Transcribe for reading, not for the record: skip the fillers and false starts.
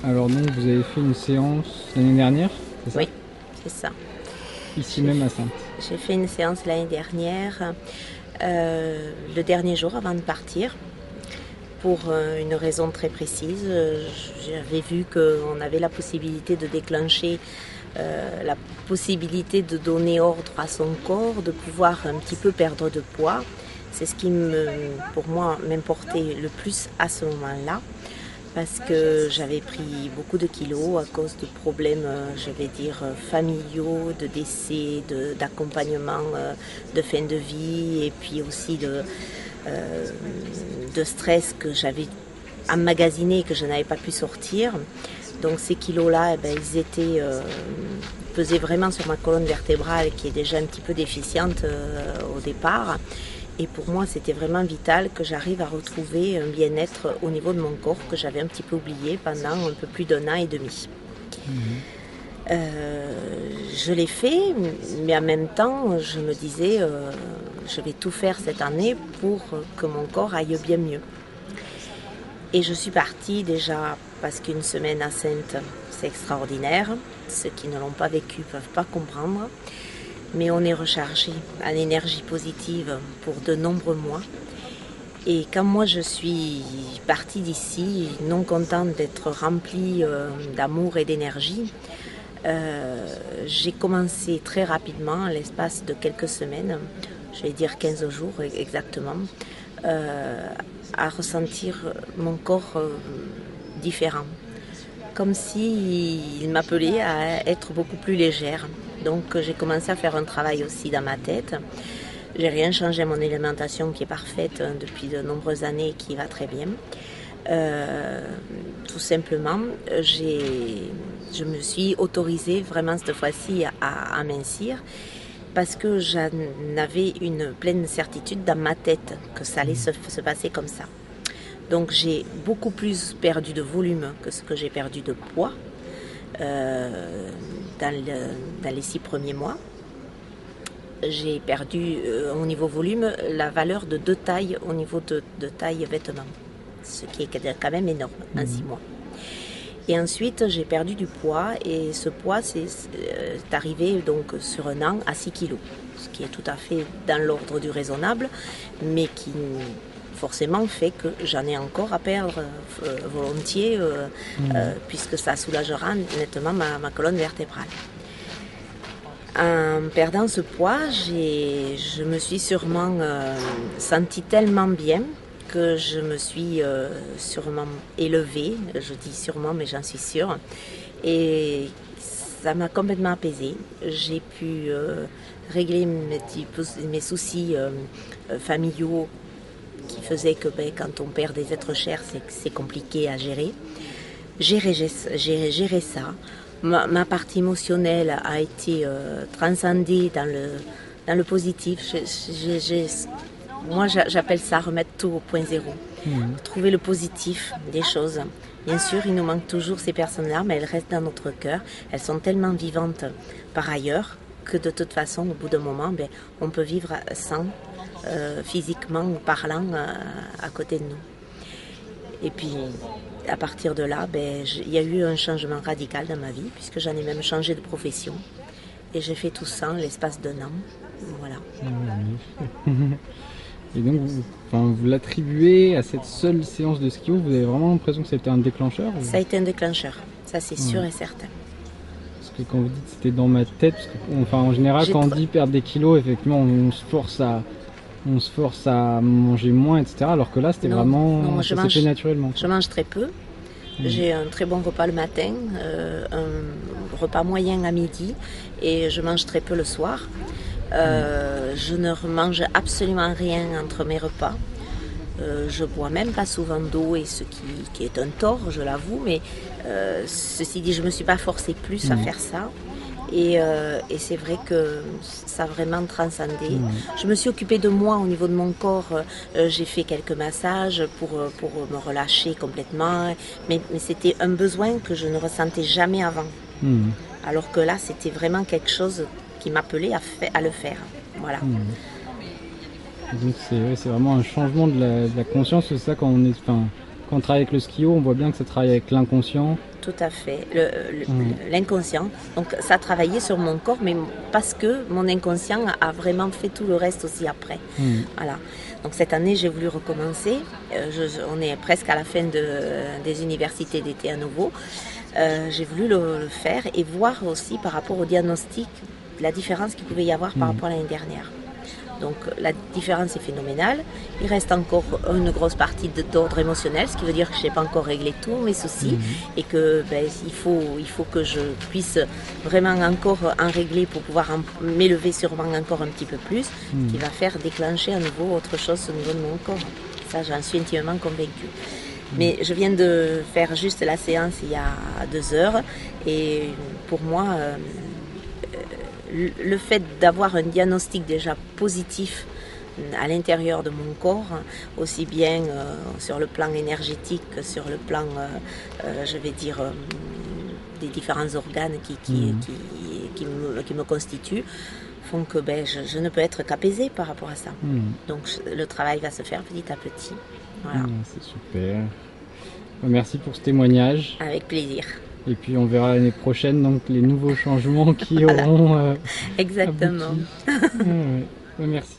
Alors donc vous avez fait une séance l'année dernière, c'est ça? Oui, c'est ça. Ici J'ai même à Saintes. j'ai fait une séance l'année dernière, le dernier jour avant de partir, pour une raison très précise. J'avais vu qu'on avait la possibilité de déclencher la possibilité de donner ordre à son corps, de pouvoir un petit peu perdre de poids. C'est ce qui, pour moi, m'importait le plus à ce moment-là, parce que j'avais pris beaucoup de kilos à cause de problèmes, je vais dire, familiaux, de décès, d'accompagnement de fin de vie, et puis aussi de stress que j'avais emmagasiné et que je n'avais pas pu sortir. Donc ces kilos-là, ils pesaient vraiment sur ma colonne vertébrale qui est déjà un petit peu déficiente au départ. Et pour moi, c'était vraiment vital que j'arrive à retrouver un bien-être au niveau de mon corps que j'avais un petit peu oublié pendant un peu plus d'1 an et demi. Je l'ai fait, mais en même temps, je me disais, je vais tout faire cette année pour que mon corps aille bien mieux. Et je suis partie déjà parce qu'une semaine à Saintes, c'est extraordinaire. Ceux qui ne l'ont pas vécu ne peuvent pas comprendre. Mais on est rechargé en énergie positive pour de nombreux mois. Et quand moi je suis partie d'ici, non contente d'être remplie d'amour et d'énergie, j'ai commencé très rapidement, à l'espace de quelques semaines, je vais dire 15 jours exactement, à ressentir mon corps différent. Comme s'il m'appelait à être beaucoup plus légère. Donc j'ai commencé à faire un travail aussi dans ma tête. J'ai rien changé à mon alimentation qui est parfaite depuis de nombreuses années et qui va très bien. Tout simplement, je me suis autorisée vraiment cette fois-ci à mincir parce que j'en avais une pleine certitude dans ma tête que ça allait se passer comme ça. Donc j'ai beaucoup plus perdu de volume que ce que j'ai perdu de poids dans les 6 premiers mois. J'ai perdu au niveau volume la valeur de 2 tailles au niveau de taille vêtements, ce qui est quand même énorme en 6 mois. Et ensuite j'ai perdu du poids et ce poids c'est arrivé donc sur 1 an à 6 kilos, ce qui est tout à fait dans l'ordre du raisonnable, mais qui forcément fait que j'en ai encore à perdre volontiers puisque ça soulagera nettement ma colonne vertébrale. En perdant ce poids, je me suis sûrement sentie tellement bien que je me suis sûrement élevée, je dis sûrement mais j'en suis sûre, et ça m'a complètement apaisée. J'ai pu régler mes soucis familiaux qui faisait que quand on perd des êtres chers, c'est compliqué à gérer. J'ai géré ça. Ma partie émotionnelle a été transcendée dans le positif. Moi, j'appelle ça remettre tout au point zéro. Trouver le positif des choses. Bien sûr, il nous manque toujours ces personnes-là, mais elles restent dans notre cœur. Elles sont tellement vivantes par ailleurs que de toute façon, au bout d'un moment, on peut vivre sans, physiquement parlant, à côté de nous. Et puis, à partir de là, il y a eu un changement radical dans ma vie, puisque j'en ai même changé de profession. Et j'ai fait tout ça en l'espace d'1 an. Voilà. Et donc vous l'attribuez à cette seule séance de ski, vous avez vraiment l'impression que c'était un déclencheur ou... Ça a été un déclencheur, ça c'est sûr et certain. Parce que quand vous dites c'était dans ma tête, parce que, en général quand on dit perdre des kilos, effectivement on se force à manger moins, etc. Alors que là c'était vraiment, ça s'est fait naturellement. Je mange très peu. J'ai un très bon repas le matin, un repas moyen à midi, et je mange très peu le soir. Je ne mange absolument rien entre mes repas. Je bois même pas souvent d'eau, et ce qui est un tort, je l'avoue, mais ceci dit, je me suis pas forcée plus à faire ça. Et c'est vrai que ça a vraiment transcendé. Je me suis occupée de moi au niveau de mon corps. J'ai fait quelques massages pour me relâcher complètement. Mais c'était un besoin que je ne ressentais jamais avant. Alors que là, c'était vraiment quelque chose qui m'appelait à le faire. Voilà. Donc c'est vraiment un changement de la conscience, c'est ça quand on est... quand on travaille avec le skio, on voit bien que ça travaille avec l'inconscient. Tout à fait, l'inconscient. Donc ça a travaillé sur mon corps, mais parce que mon inconscient a vraiment fait tout le reste aussi après. Voilà. Donc cette année, j'ai voulu recommencer. On est presque à la fin des universités d'été à nouveau. J'ai voulu le faire et voir aussi par rapport au diagnostic la différence qu'il pouvait y avoir par rapport à l'année dernière. Donc la différence est phénoménale. Il reste encore une grosse partie d'ordre émotionnel, ce qui veut dire que je n'ai pas encore réglé tous mes soucis et que il faut que je puisse vraiment encore en régler pour pouvoir m'élever sûrement encore un petit peu plus, qui va faire déclencher à nouveau autre chose au niveau de mon corps. Ça, j'en suis intimement convaincue. Mais je viens de faire juste la séance il y a 2 heures et pour moi, le fait d'avoir un diagnostic déjà positif à l'intérieur de mon corps, aussi bien sur le plan énergétique que sur le plan, je vais dire, des différents organes qui me constituent, font que je ne peux être qu'apaisée par rapport à ça. Donc le travail va se faire petit à petit. Voilà. C'est super. Merci pour ce témoignage. Avec plaisir. Et puis on verra l'année prochaine donc les nouveaux changements qui auront exactement. Merci.